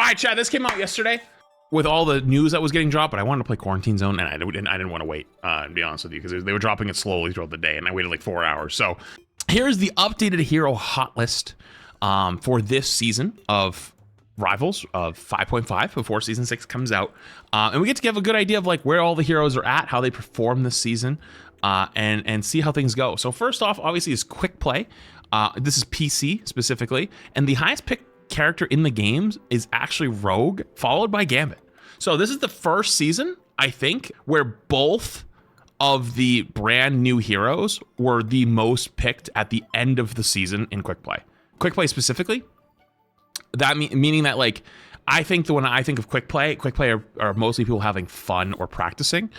right, Chad, this came out yesterday with all the news that was getting dropped, but I wanted to play Quarantine Zone, and I didn't want to wait, to be honest with you, because they were dropping it slowly throughout the day, and I waited like 4 hours. So here's the updated hero hot list for this season of Rivals of 5.5 before Season 6 comes out. And we get to give a good idea of like where all the heroes are at, how they perform this season, and see how things go. So first off, obviously, is Quick Play. This is PC specifically, and the highest pick character in the games is actually Rogue, followed by Gambit. So this is the first season, I think, where both of the brand new heroes were the most picked at the end of the season in Quick Play. Quick Play specifically, that meaning that like, I think when I think of Quick Play are mostly people having fun or practicing.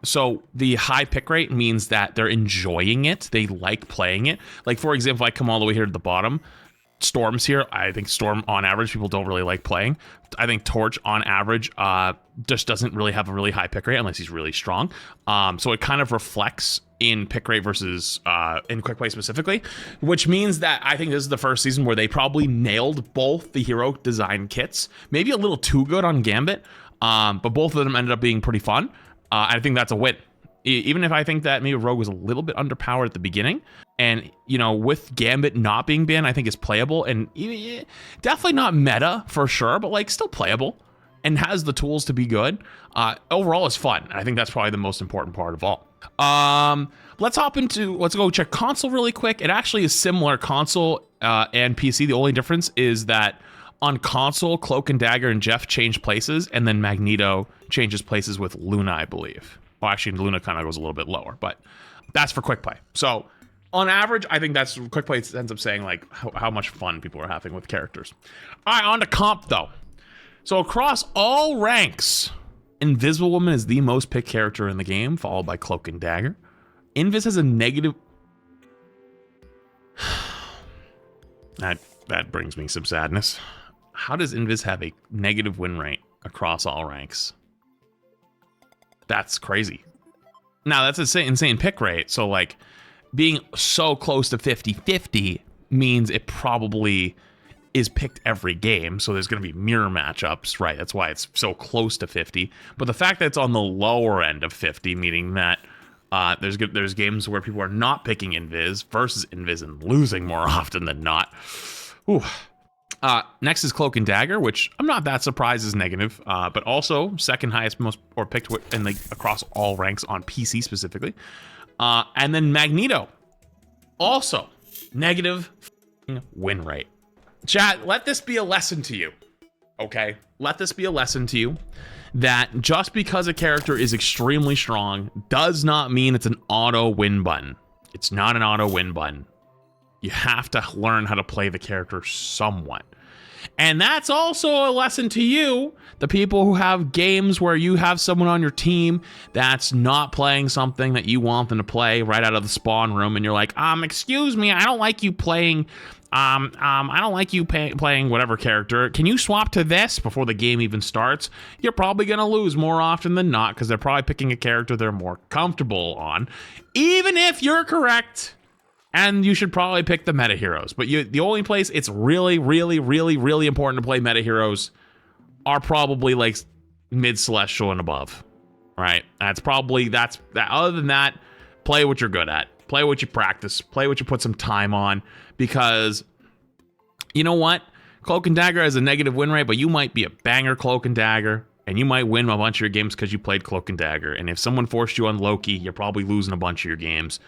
So the high pick rate means that they're enjoying it. They like playing it. Like, for example, I come all the way here to the bottom. Storm's here. I think Storm on average people don't really like playing. I think Torch on average just doesn't really have a really high pick rate unless he's really strong. So it kind of reflects in pick rate versus in Quick Play specifically, which means that I think this is the first season where they probably nailed both the hero design kits. Maybe a little too good on Gambit, but both of them ended up being pretty fun. I think that's a win. Even if I think that maybe Rogue was a little bit underpowered at the beginning, and you know, with Gambit not being banned, I think is playable and definitely not meta for sure, but like still playable and has the tools to be good. Overall, is fun. I think that's probably the most important part of all. Let's go check console really quick. It actually is similar console and PC. The only difference is that on console, Cloak and Dagger and Jeff change places, and then Magneto changes places with Luna, I believe. Well, actually, Luna kind of goes a little bit lower, but that's for Quick Play. So on average, I think that's Quick Play ends up saying like how much fun people are having with characters. All right, on to comp though. So across all ranks, Invisible Woman is the most picked character in the game, followed by Cloak and Dagger. Invis has a negative... That brings me some sadness. How does Invis have a negative win rate across all ranks? That's crazy. Now, that's an insane pick rate. So, like, being so close to 50-50 means it probably is picked every game. So there's going to be mirror matchups, right? That's why it's so close to 50. But the fact that it's on the lower end of 50, meaning that there's games where people are not picking Invis versus Invis and losing more often than not. Ooh. Next is Cloak and Dagger, which I'm not that surprised is negative, but also second highest most or picked in the across all ranks on PC specifically. And then Magneto, also negative win rate. Chat, let this be a lesson to you, okay? Let this be a lesson to you that just because a character is extremely strong does not mean it's an auto win button. It's not an auto win button. You have to learn how to play the character somewhat. And that's also a lesson to you, the people who have games where you have someone on your team that's not playing something that you want them to play right out of the spawn room, and you're like, excuse me, I don't like you playing, I don't like you playing whatever character. Can you swap to this before the game even starts? You're probably going to lose more often than not because they're probably picking a character they're more comfortable on, even if you're correct. And you should probably pick the meta heroes. But the only place it's really, really, really, really important to play meta heroes are probably like mid-celestial and above, right? That's that. Other than that, play what you're good at. Play what you practice. Play what you put some time on. Because you know what? Cloak and Dagger has a negative win rate, but you might be a banger Cloak and Dagger. And you might win a bunch of your games because you played Cloak and Dagger. And if someone forced you on Loki, you're probably losing a bunch of your games.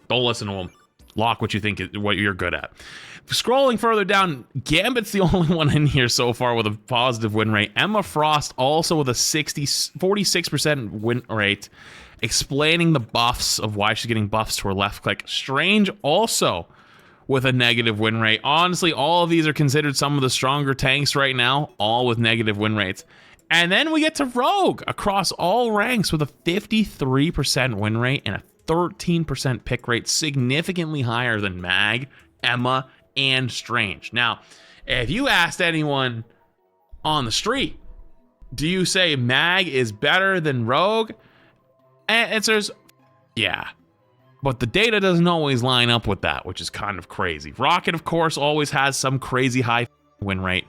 Don't listen to them. Lock what you think is what you're good at. Scrolling further down, Gambit's the only one in here so far with a positive win rate. Emma Frost also with a 46% win rate, explaining the buffs of why she's getting buffs to her left click. Strange also with a negative win rate. Honestly, all of these are considered some of the stronger tanks right now, all with negative win rates. And then we get to Rogue across all ranks with a 53% win rate and a 13% pick rate, significantly higher than Mag, Emma, and Strange. Now, if you asked anyone on the street, do you say Mag is better than Rogue? Answers, yeah. But the data doesn't always line up with that, which is kind of crazy. Rocket, of course, always has some crazy high win rate.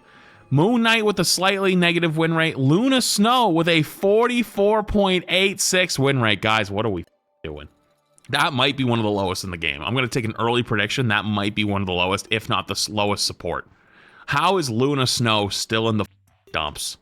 Moon Knight with a slightly negative win rate. Luna Snow with a 44.86 win rate. Guys, what are we doing? That might be one of the lowest in the game. I'm going to take an early prediction. That might be one of the lowest, if not the lowest support. How is Luna Snow still in the dumps?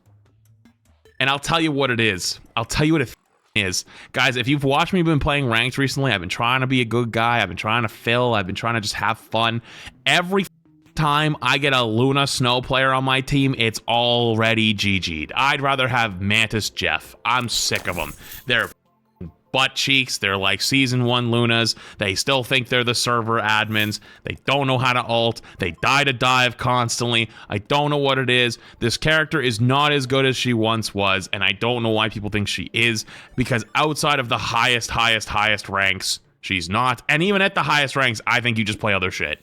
And I'll tell you what it is. I'll tell you what it is. Guys, if you've watched me been playing ranked recently, I've been trying to be a good guy. I've been trying to fill. I've been trying to just have fun. Every time I get a Luna Snow player on my team, it's already GG'd. I'd rather have Mantis Jeff. I'm sick of them. They're butt cheeks. They're like season 1 Lunas. They still think they're the server admins. They don't know how to ult. They die to dive constantly. I don't know what it is. This character is not as good as she once was, and I don't know why people think she is, because outside of the highest ranks, she's not. And even at the highest ranks, I think you just play other shit.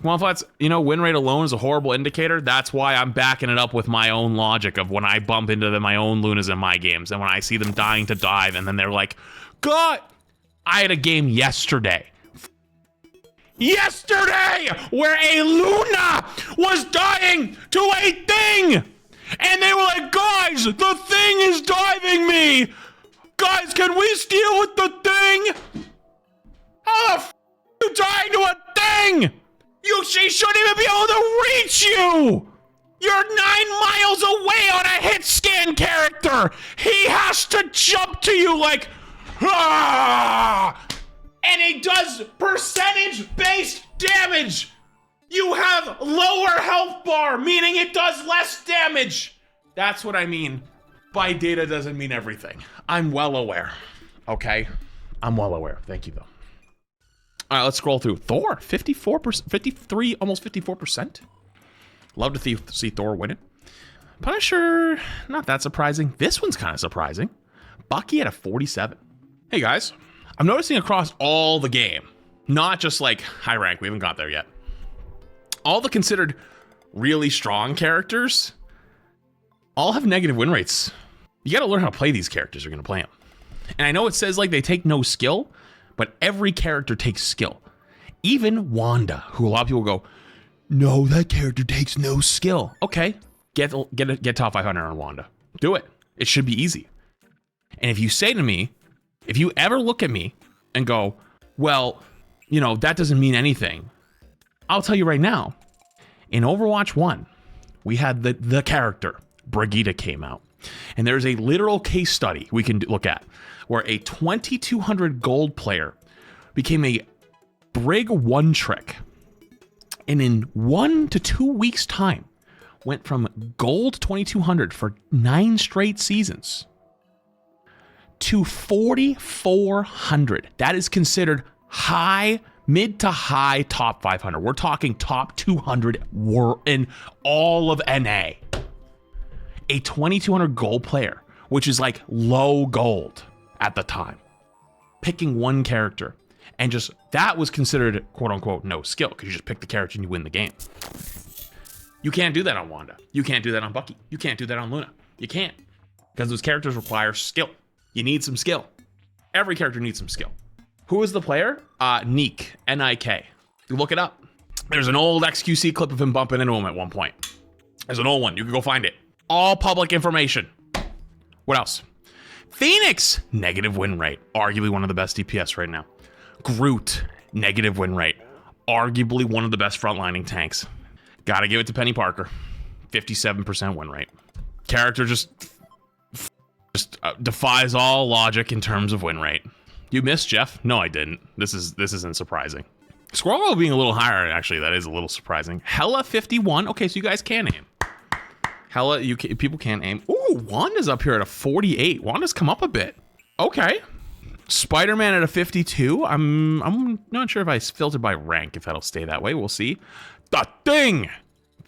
Well, if that's, win rate alone is a horrible indicator, that's why I'm backing it up with my own logic of when I bump into my own Lunas in my games, and when I see them dying to dive, and then they're like, God, I had a game yesterday where a Luna was dying to a thing, and they were like, guys, the thing is diving me. Guys, can we steal with the thing? How the f*** are you dying to a thing? She shouldn't even be able to reach you! You're 9 miles away on a hit scan character! He has to jump to you like, ah! And he does percentage-based damage! You have lower health bar, meaning it does less damage! That's what I mean by data doesn't mean everything. I'm well aware, okay? I'm well aware. Thank you, though. All right, let's scroll through. Thor, 54%, 53, almost 54%. Love to see Thor win it. Punisher, not that surprising. This one's kind of surprising. Bucky at a 47. Hey, guys. I'm noticing across all the game, not just like high rank, we haven't got there yet. All the considered really strong characters all have negative win rates. You got to learn how to play these characters. You're going to play them. And I know it says like they take no skill, but every character takes skill. Even Wanda, who a lot of people go, no, that character takes no skill. Okay, get top 500 on Wanda. Do it. It should be easy. And if you say to me, if you ever look at me and go, well, that doesn't mean anything, I'll tell you right now, in Overwatch 1, we had the character, Brigitte, came out. And there's a literal case study we can look at where a 2200 gold player became a Brig one trick, and in 1 to 2 weeks time went from gold 2200 for 9 straight seasons to 4400. That is considered mid to high top 500. We're talking top 200 in all of NA. A 2200 gold player, which is like low gold at the time, picking one character, and just that was considered quote unquote no skill because you just pick the character and you win the game. You can't do that on Wanda. You can't do that on Bucky. You can't do that on Luna. You can't, because those characters require skill. You need some skill. Every character needs some skill. Who is the player? Nick, N-I-K. You look it up. There's an old XQC clip of him bumping into him at one point. There's an old one. You can go find it. All public information. What else? Phoenix, negative win rate. Arguably one of the best DPS right now. Groot, negative win rate. Arguably one of the best frontlining tanks. Gotta give it to Penny Parker. 57% win rate. Character just defies all logic in terms of win rate. You missed, Jeff? No, I didn't. This isn't surprising. Squirrel being a little higher, actually, that is a little surprising. Hella 51. Okay, so you guys can aim. Hella, people can't aim. Ooh, Wanda's up here at a 48. Wanda's come up a bit. Okay. Spider-Man at a 52. I'm not sure if I filtered by rank, if that'll stay that way. We'll see. The Thing,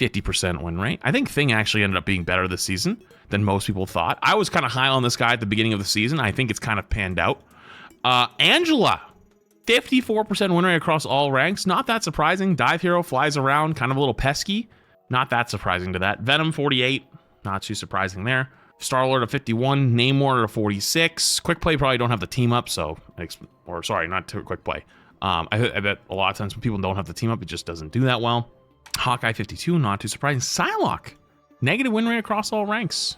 50% win rate. I think Thing actually ended up being better this season than most people thought. I was kind of high on this guy at the beginning of the season. I think it's kind of panned out. Angela, 54% win rate across all ranks. Not that surprising. Dive hero, flies around, kind of a little pesky. Not that surprising to that. Venom, 48. Not too surprising there. Star-Lord at 51. Namor at 46. Quick play probably don't have the team up, so... Or, sorry, not too quick play. I bet a lot of times when people don't have the team up, it just doesn't do that well. Hawkeye 52, not too surprising. Psylocke, negative win rate across all ranks.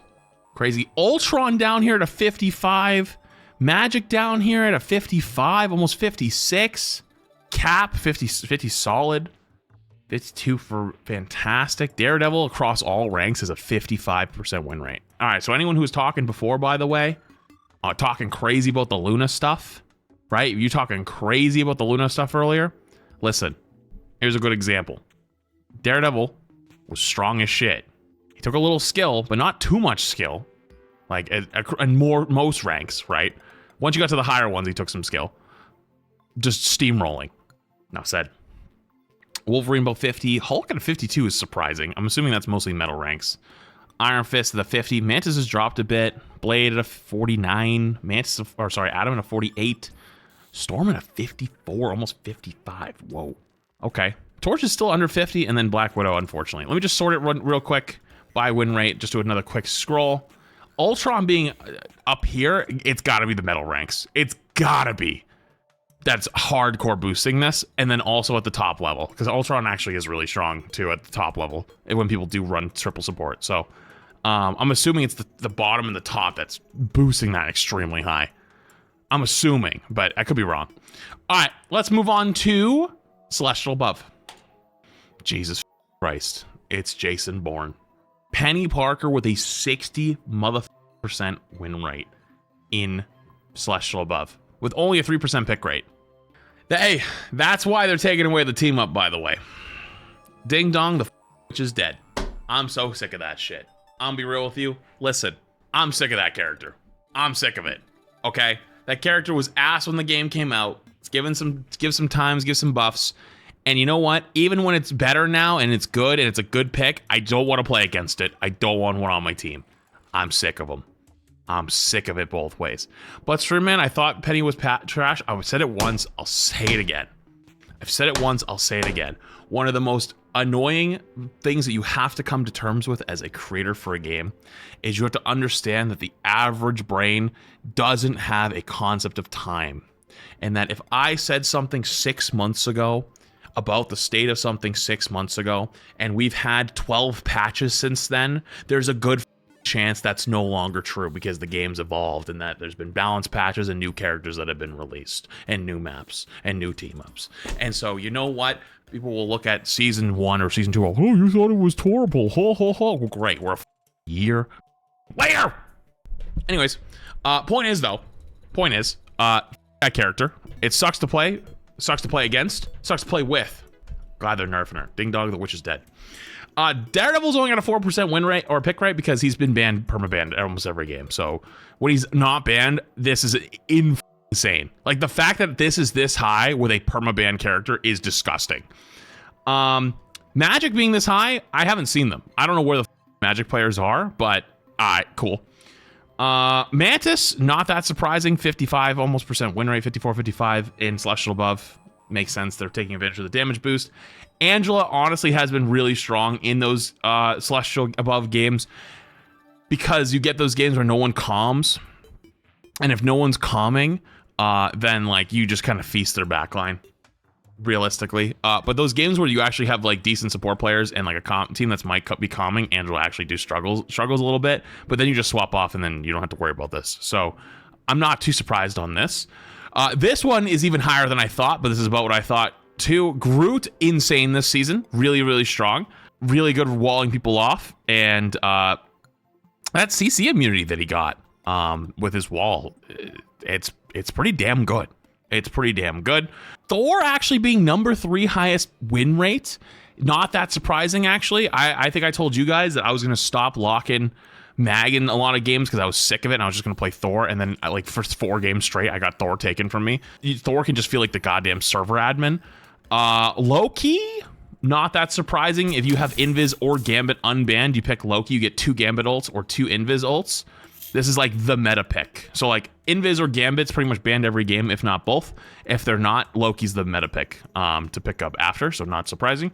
Crazy. Ultron down here at a 55. Magic down here at a 55, almost 56. Cap, 50 solid. 52 for fantastic. Daredevil across all ranks is a 55% win rate. All right, so anyone who was talking before, by the way, talking crazy about the Luna stuff, right? You talking crazy about the Luna stuff earlier? Listen, here's a good example. Daredevil was strong as shit. He took a little skill, but not too much skill. Like, in most ranks, right? Once you got to the higher ones, he took some skill. Just steamrolling. Now said. Wolverine about 50. Hulk at a 52 is surprising. I'm assuming that's mostly metal ranks. Iron Fist at a 50. Mantis has dropped a bit. Blade at a 49. Adam at a 48. Storm at a 54, almost 55. Whoa. Okay. Torch is still under 50, and then Black Widow, unfortunately. Let me just sort it real quick by win rate. Just do another quick scroll. Ultron being up here, it's got to be the metal ranks. It's got to be. That's hardcore boosting this, and then also at the top level, because Ultron actually is really strong, too, at the top level, when people do run triple support. So I'm assuming it's the bottom and the top that's boosting that extremely high. I'm assuming, but I could be wrong. All right, let's move on to Celestial Above. Jesus Christ, it's Jason Bourne. Penny Parker with a 60% win rate in Celestial Above, with only a 3% pick rate. Hey, that's why they're taking away the team up, by the way. Ding dong, the witch is dead. I'm so sick of that shit. I'm gonna be real with you. Listen, I'm sick of that character. I'm sick of it. Okay? That character was ass when the game came out. It's give some times, give some buffs. And you know what? Even when it's better now and it's good and it's a good pick, I don't want to play against it. I don't want one on my team. I'm sick of them. I'm sick of it both ways. But Streamman, I thought Penny was trash. I've said it once. I'll say it again. I've said it once. I'll say it again. One of the most annoying things that you have to come to terms with as a creator for a game is you have to understand that the average brain doesn't have a concept of time. And that if I said something 6 months ago about the state of something 6 months ago, and we've had 12 patches since then, there's a good chance that's no longer true because the game's evolved and that there's been balance patches and new characters that have been released and new maps and new team ups. And so, you know what? People will look at season 1 or season 2. Oh, you thought it was horrible. Ho, ho, ho. Well, great. We're a year later. Anyways, point is, that character, it sucks to play against, sucks to play with. Glad they're nerfing her. Ding dong, the witch is dead. Daredevil's only got a 4% win rate or pick rate because he's been banned, perma-banned almost every game. So when he's not banned, this is insane. Like, the fact that this is this high with a perma-banned character is disgusting. Magic being this high, I haven't seen them. I don't know where the Magic players are, but alright, cool. Mantis, not that surprising. 55 almost percent win rate, 54, 55 in Celestial Above. Makes sense. They're taking advantage of the damage boost. Angela honestly has been really strong in those Celestial Above games because you get those games where no one calms. And if no one's calming, then like you just kind of feast their backline, realistically. But those games where you actually have like decent support players and like a team that's might be calming, Angela actually struggles a little bit. But then you just swap off and then you don't have to worry about this. So I'm not too surprised on this. This one is even higher than I thought, but this is about what I thought too. Groot, insane this season. Really, really strong. Really good walling people off. And that CC immunity that he got with his wall, it's pretty damn good. It's pretty damn good. Thor actually being number 3 highest win rate. Not that surprising, actually. I think I told you guys that I was going to stop locking Mag in a lot of games because I was sick of it and I was just going to play Thor. And then like for 4 games straight, I got Thor taken from me. Thor can just feel like the goddamn server admin. Loki, not that surprising. If you have Invis or Gambit unbanned, you pick Loki, you get 2 Gambit ults or 2 Invis ults. This is like the meta pick. So like Invis or Gambit's pretty much banned every game, if not both. If they're not, Loki's the meta pick to pick up after, so not surprising.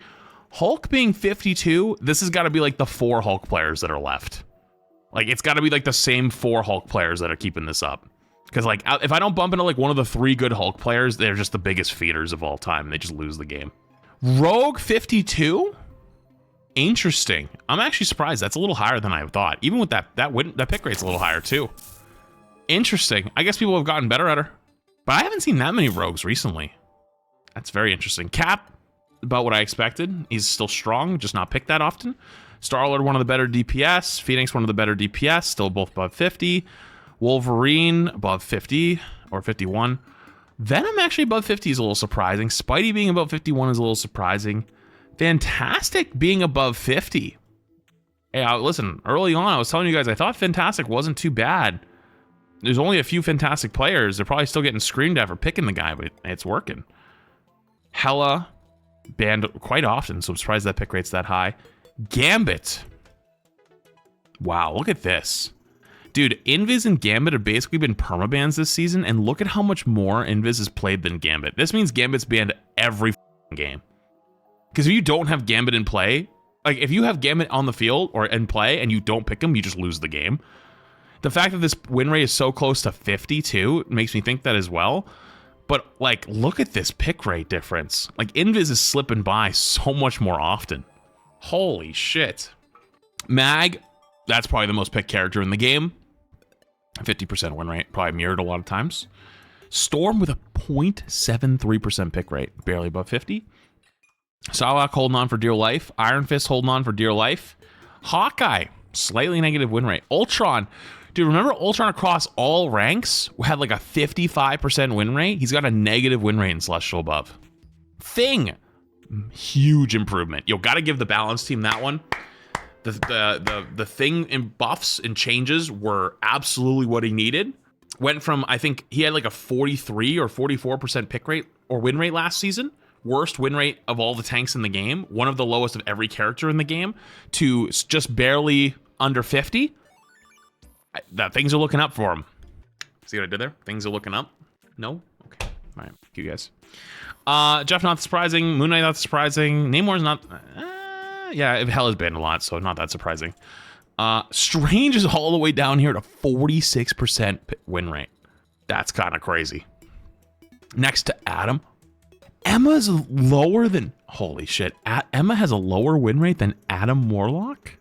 Hulk being 52, this has got to be like the 4 Hulk players that are left. Like, it's got to be like the same 4 Hulk players that are keeping this up. Because like, if I don't bump into like one of the 3 good Hulk players, they're just the biggest feeders of all time. They just lose the game. Rogue 52? Interesting. I'm actually surprised. That's a little higher than I thought. Even with that pick rate's a little higher too. Interesting. I guess people have gotten better at her. But I haven't seen that many rogues recently. That's very interesting. Cap, about what I expected. He's still strong, just not picked that often. Star-Lord, one of the better DPS. Phoenix, one of the better DPS. Still both above 50. Wolverine, above 50 or 51. Venom actually above 50 is a little surprising. Spidey being above 51 is a little surprising. Fantastic being above 50. Hey, listen, early on, I was telling you guys, I thought Fantastic wasn't too bad. There's only a few Fantastic players. They're probably still getting screamed at for picking the guy, but it's working. Hela, banned quite often, so I'm surprised that pick rate's that high. Gambit. Wow, look at this. Dude, Invis and Gambit have basically been permabans this season, and look at how much more Invis is played than Gambit. This means Gambit's banned every game. Because if you don't have Gambit in play, like if you have Gambit on the field or in play and you don't pick him, you just lose the game. The fact that this win rate is so close to 52 makes me think that as well. But like, look at this pick rate difference. Like Invis is slipping by so much more often. Holy shit. Mag, that's probably the most picked character in the game. 50% win rate, probably mirrored a lot of times. Storm with a 0.73% pick rate, barely above 50. Psylocke holding on for dear life. Iron Fist holding on for dear life. Hawkeye, slightly negative win rate. Ultron, dude, remember Ultron across all ranks had like a 55% win rate? He's got a negative win rate in Celestial above. Thing, huge improvement. Yo, gotta give the balance team that one. The Thing in buffs and changes were absolutely what he needed. Went from, I think he had like a 43 or 44% pick rate or win rate last season. Worst win rate of all the tanks in the game. One of the lowest of every character in the game. To just barely under 50. Things are looking up for him. See what I did there? Things are looking up. No? Okay. All right. Thank you guys. Jeff, not surprising. Moon Knight, not surprising. Namor's not... yeah, Hell has banned a lot, so not that surprising. Strange is all the way down here at a 46% win rate. That's kind of crazy. Next to Adam. Emma's lower than... Holy shit. Emma has a lower win rate than Adam Warlock?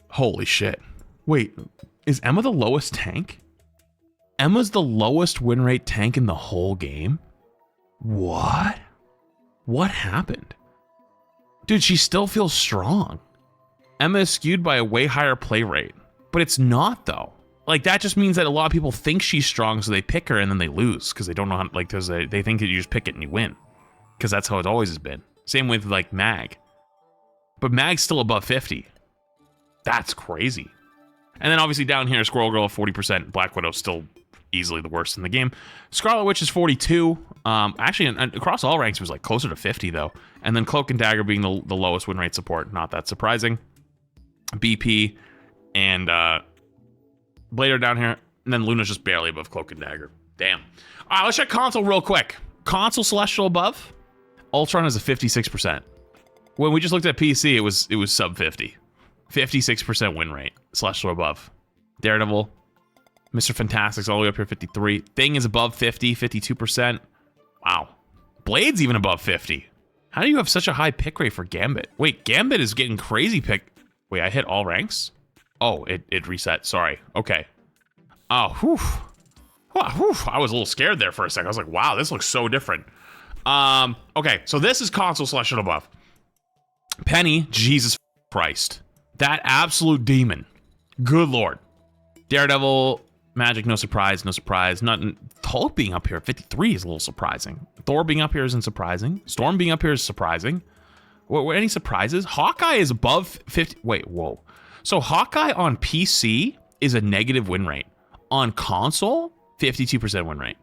Holy shit. Wait, is Emma the lowest tank? Emma's the lowest win rate tank in the whole game? What? What happened? Dude, she still feels strong. Emma is skewed by a way higher play rate. But it's not, though. Like, that just means that a lot of people think she's strong, so they pick her and then they lose. Because they don't know how, like, they think that you just pick it and you win. Because that's how it always has been. Same with, like, Mag. But Mag's still above 50. That's crazy. And then obviously down here, Squirrel Girl 40%. Black Widow's still easily the worst in the game. Scarlet Witch is 42. Actually, across all ranks, it was like closer to 50, though. And then Cloak and Dagger being the lowest win rate support. Not that surprising. BP and Blader down here. And then Luna's just barely above Cloak and Dagger. Damn. All right, let's check console real quick. Console Celestial above. Ultron is a 56%. When we just looked at PC, it was sub 50. 56% win rate. Celestial above. Daredevil. Mr. Fantastic's all the way up here, 53. Thing is above 50, 52%. Wow. Blade's even above 50. How do you have such a high pick rate for Gambit? Wait, Gambit is getting crazy pick. Wait, I hit all ranks? Oh, it reset. Sorry. Okay. Oh, whew. Oh, whew. I was a little scared there for a second. I was like, wow, this looks so different. Okay, so this is console Celestial above. Penny, Jesus Christ. That absolute demon. Good Lord. Daredevil, Magic, no surprise, no surprise. Nothing. Hulk being up here at 53 is a little surprising. Thor being up here isn't surprising. Storm being up here is surprising. Were any surprises? Hawkeye is above 50. Wait, whoa. So Hawkeye on PC is a negative win rate. On console, 52% win rate.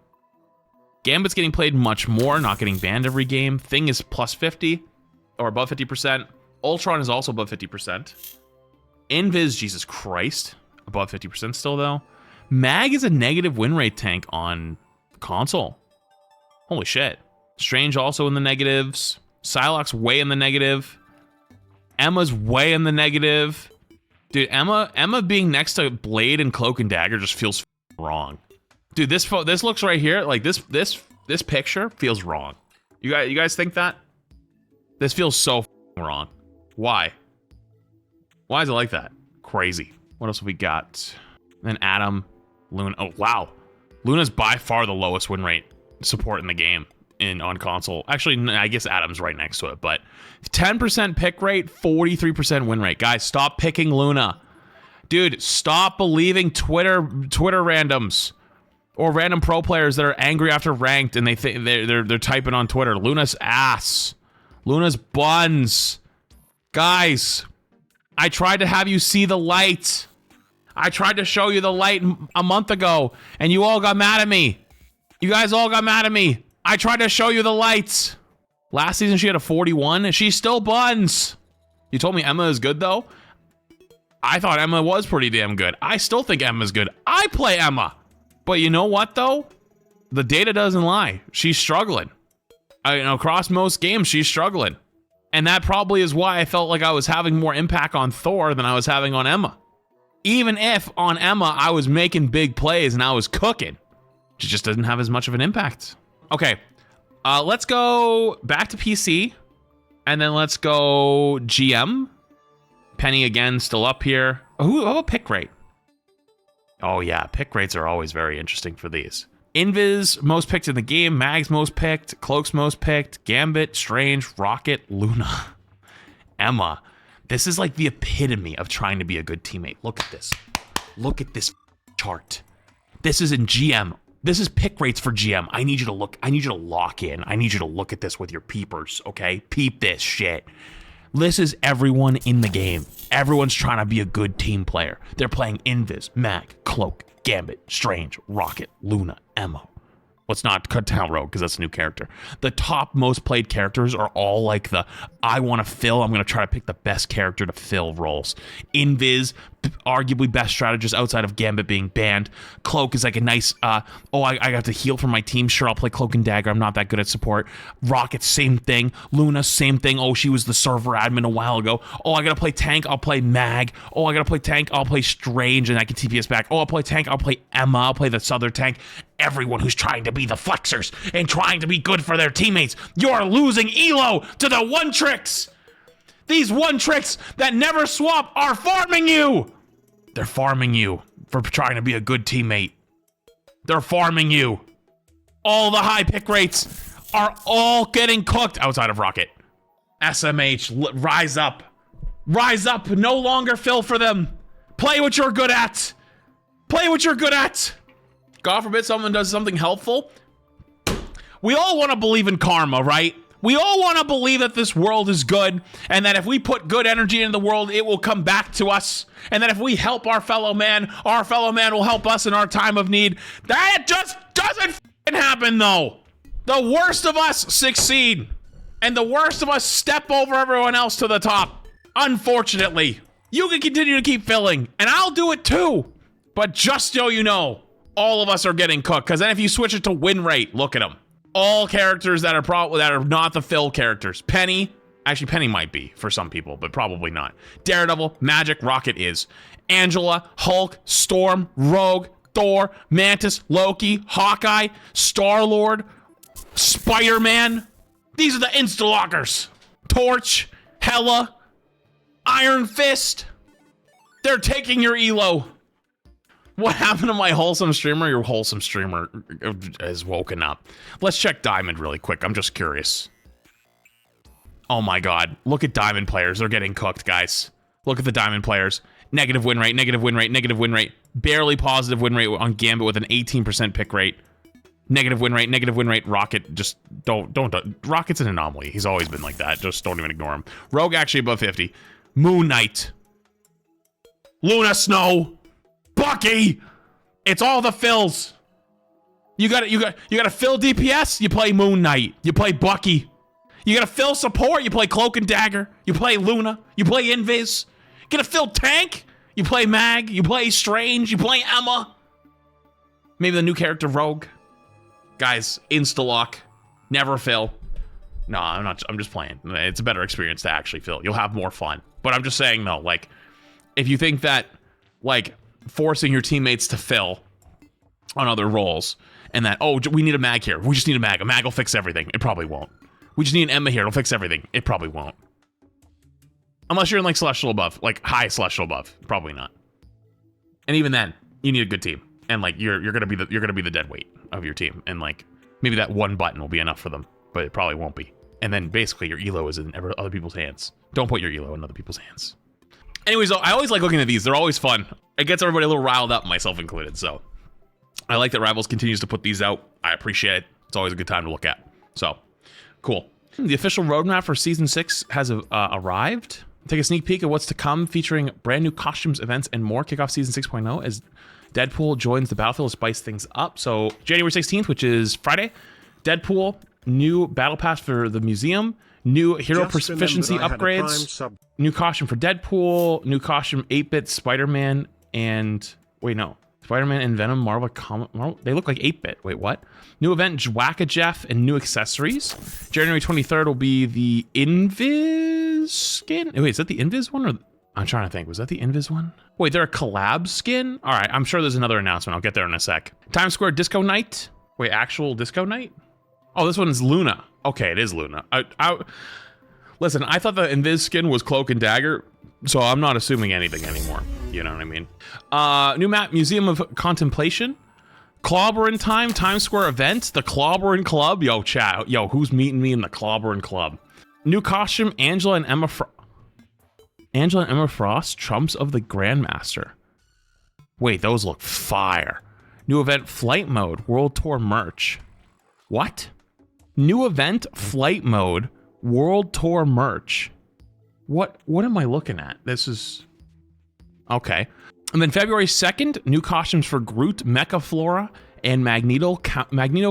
Gambit's getting played much more, not getting banned every game. Thing is plus 50 or above 50%. Ultron is also above 50%. Invis, Jesus Christ, above 50% still though. Mag is a negative win rate tank on console. Holy shit. Strange also in the negatives. Psylocke's way in the negative. Emma's way in the negative. Dude, Emma being next to Blade and Cloak and Dagger just feels wrong. Dude, this looks right here, like this picture feels wrong. You guys think that? This feels so wrong. Why? Why is it like that? Crazy. What else have we got? Then Adam, Luna. Oh, wow. Luna's by far the lowest win rate support in the game on console. Actually, I guess Adam's right next to it, but 10% pick rate, 43% win rate. Guys, stop picking Luna. Dude, stop believing Twitter randoms or random pro players that are angry after ranked and they're typing on Twitter. Luna's ass. Luna's buns. Guys, I tried to have you see the light. I tried to show you the light a month ago, and you all got mad at me. You guys all got mad at me. I tried to show you the lights. Last season, she had a 41, and she's still buns. You told me Emma is good, though? I thought Emma was pretty damn good. I still think Emma's good. I play Emma. But you know what, though? The data doesn't lie. She's struggling. Across most games, she's struggling. And that probably is why I felt like I was having more impact on Thor than I was having on Emma. Even if on Emma, I was making big plays and I was cooking. She just doesn't have as much of an impact. Okay, let's go back to PC. And then let's go GM. Penny again, still up here. Oh, how about pick rate? Oh yeah, pick rates are always very interesting for these. Invis, most picked in the game. Mag's most picked. Cloak's most picked. Gambit, Strange, Rocket, Luna. Emma. This is like the epitome of trying to be a good teammate. Look at this. Look at this chart. This is in GM. This is pick rates for GM. I need you to look. I need you to lock in. I need you to look at this with your peepers, okay? Peep this shit. This is everyone in the game. Everyone's trying to be a good team player. They're playing Invis, Mag, Cloak, Gambit, Strange, Rocket, Luna, Emma. Let's not cut down Rogue because that's a new character. The top most played characters are all like the I want to fill. I'm going to try to pick the best character to fill roles. Invis, arguably best strategist outside of Gambit being banned. Cloak is like a nice, I got to heal for my team. Sure, I'll play Cloak and Dagger. I'm not that good at support. Rocket, same thing. Luna, same thing. Oh, she was the server admin a while ago. Oh, I got to play tank. I'll play Mag. Oh, I got to play tank. I'll play Strange and I can TPS back. Oh, I'll play tank. I'll play Emma. I'll play the Southern tank. Everyone who's trying to be the flexers and trying to be good for their teammates, you're losing elo to the one tricks. These one tricks that never swap are farming you. They're farming you for trying to be a good teammate. They're farming you. All the high pick rates are all getting cooked outside of Rocket. SMH, rise up. Rise up. No longer fill for them. Play what you're good at. Play what you're good at. God forbid someone does something helpful. We all want to believe in karma, right? We all want to believe that this world is good and that if we put good energy into the world, it will come back to us. And that if we help our fellow man will help us in our time of need. That just doesn't happen, though. The worst of us succeed. And the worst of us step over everyone else to the top. Unfortunately, you can continue to keep filling, and I'll do it too. But just so you know, all of us are getting cooked, because then if you switch it to win rate, look at them. All characters that are not the fill characters. Penny, actually Penny might be for some people, but probably not. Daredevil, Magic, Rocket is. Angela, Hulk, Storm, Rogue, Thor, Mantis, Loki, Hawkeye, Star-Lord, Spider-Man. These are the insta-lockers. Torch, Hela, Iron Fist. They're taking your elo. What happened to my wholesome streamer? Your wholesome streamer has woken up. Let's check Diamond really quick. I'm just curious. Oh my god. Look at Diamond players. They're getting cooked, guys. Look at the Diamond players. Negative win rate, negative win rate, negative win rate. Barely positive win rate on Gambit with an 18% pick rate. Negative win rate, negative win rate. Rocket, just don't. Rocket's an anomaly. He's always been like that. Just don't even ignore him. Rogue actually above 50. Moon Knight. Luna Snow. Bucky! It's all the fills. You got to fill DPS, you play Moon Knight. You play Bucky. You got to fill support, you play Cloak and Dagger. You play Luna. You play Invis. You got to fill tank, you play Mag. You play Strange. You play Emma. Maybe the new character Rogue. Guys, insta-lock. Never fill. No, I'm not. I'm just playing. It's a better experience to actually fill. You'll have more fun. But I'm just saying, though, like, if you think that, like, forcing your teammates to fill on other roles and that, oh, we need a Mag here. We just need a Mag. A Mag will fix everything. It probably won't. We just need an Emma here. It'll fix everything. It probably won't. Unless you're in like Celestial above, like high Celestial above, probably not. And even then, you need a good team, and like you're gonna be the dead weight of your team, and like maybe that one button will be enough for them, but it probably won't be. And then basically your elo is in other people's hands. Don't put your elo in other people's hands. Anyways, I always like looking at these. They're always fun. It gets everybody a little riled up, myself included. So I like that Rivals continues to put these out. I appreciate it. It's always a good time to look at. So cool. The official roadmap for Season 6 has arrived. Take a sneak peek at what's to come, featuring brand new costumes, events, and more. Kick off Season 6.0 as Deadpool joins the battlefield to spice things up. So January 16th, which is Friday, Deadpool, new battle pass for the museum, new hero proficiency upgrades, new costume for Deadpool, new costume 8-bit Spider-Man, and wait, no. Spider-Man and Venom Marvel, they look like 8-bit. Wait, what? New event, Whack-A-Jeff, and new accessories. January 23rd will be the Invis skin. Wait, is that the Invis one? Or I'm trying to think. Was that the Invis one? Wait, they're a collab skin? All right, I'm sure there's another announcement. I'll get there in a sec. Times Square Disco Night. Wait, actual Disco Night? Oh, this one is Luna. Okay, it is Luna. Listen, I thought the Invis skin was Cloak and Dagger, so I'm not assuming anything anymore. You know what I mean? New map, Museum of Contemplation. Clobberin' Time, Times Square event. The Clobberin' Club. Yo, chat. Yo, who's meeting me in the Clobberin' Club? New costume, Angela and Emma Frost, Trumps of the Grandmaster. Wait, those look fire. New event, Flight Mode, World Tour merch. What? New event, Flight Mode, World Tour merch. What am I looking at? This is... Okay. And then February 2nd, new costumes for Groot, Mecha Flora, and Magneto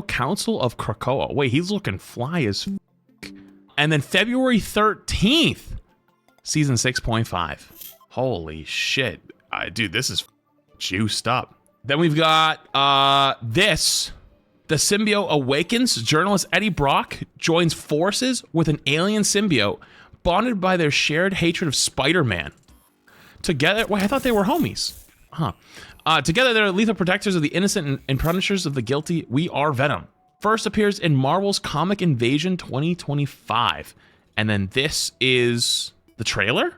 Council of Krakoa. Wait, he's looking fly as f***. And then February 13th, Season 6.5. Holy shit. Dude, this is juiced up. Then we've got this. The Symbiote Awakens. Journalist Eddie Brock joins forces with an alien symbiote bonded by their shared hatred of Spider-Man. Together, wait, I thought they were homies. Huh. Together, they're lethal protectors of the innocent and punishers of the guilty. We are Venom. First appears in Marvel's Comic Invasion 2025. And then this is the trailer?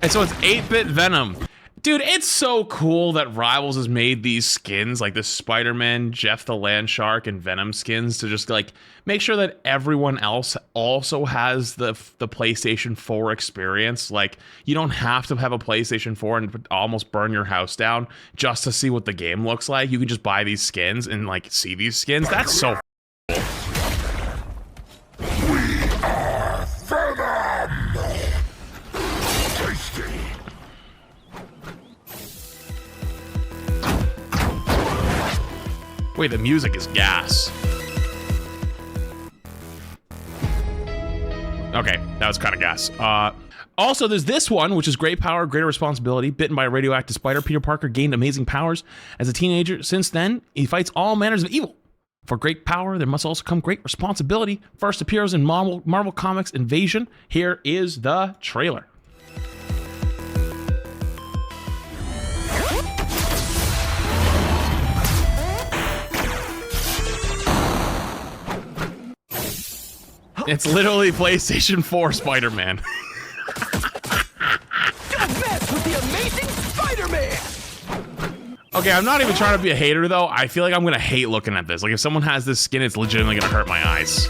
And so it's 8-bit Venom. Dude, it's so cool that Rivals has made these skins, like the Spider-Man, Jeff the Land Shark, and Venom skins, to just like make sure that everyone else also has the PlayStation 4 experience. Like, you don't have to have a PlayStation 4 and almost burn your house down just to see what the game looks like. You can just buy these skins and like see these skins. That's so cool. Wait, the music is gas. Okay, that was kind of gas. Also, there's this one, which is great power, greater responsibility. Bitten by a radioactive spider, Peter Parker gained amazing powers as a teenager. Since then, he fights all manners of evil. For great power, there must also come great responsibility. First appears in Marvel Comics Invasion. Here is the trailer. It's literally PlayStation 4 Spider-Man. Don't mess with the amazing Spider-Man! Okay, I'm not even trying to be a hater, though. I feel like I'm gonna hate looking at this. Like, if someone has this skin, it's legitimately gonna hurt my eyes.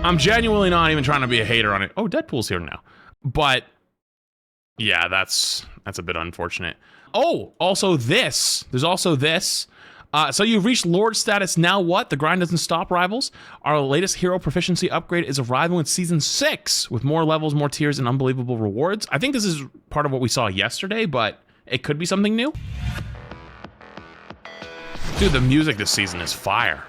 I'm genuinely not even trying to be a hater on it. Oh, Deadpool's here now. But, yeah, that's a bit unfortunate. Oh, also this. There's also this. So you've reached Lord status, now what? The grind doesn't stop, Rivals. Our latest hero proficiency upgrade is arriving with Season 6, with more levels, more tiers, and unbelievable rewards. I think this is part of what we saw yesterday, but it could be something new. Dude, the music this season is fire.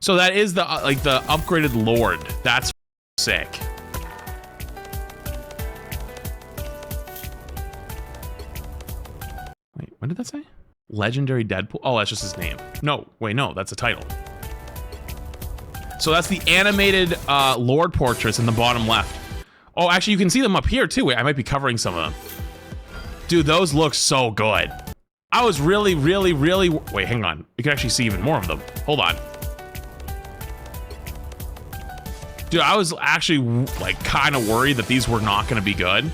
So that is the the upgraded Lord. That's sick. Wait, what did that say? Legendary Deadpool? Oh, that's just his name. No, wait, no, that's a title. So that's the animated Lord portraits in the bottom left. Oh, actually, you can see them up here too. Wait, I might be covering some of them. Dude, those look so good. I was really... Wait, hang on. You can actually see even more of them. Hold on. Dude, I was actually like kind of worried that these were not going to be good.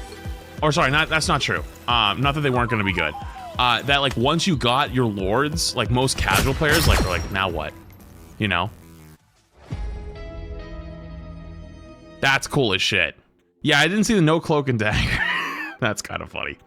Or sorry, that's not true. Not that they weren't going to be good. That like once you got your lords, like most casual players, like are like, now what? You know? That's cool as shit. Yeah, I didn't see the no cloak and dagger. That's kind of funny.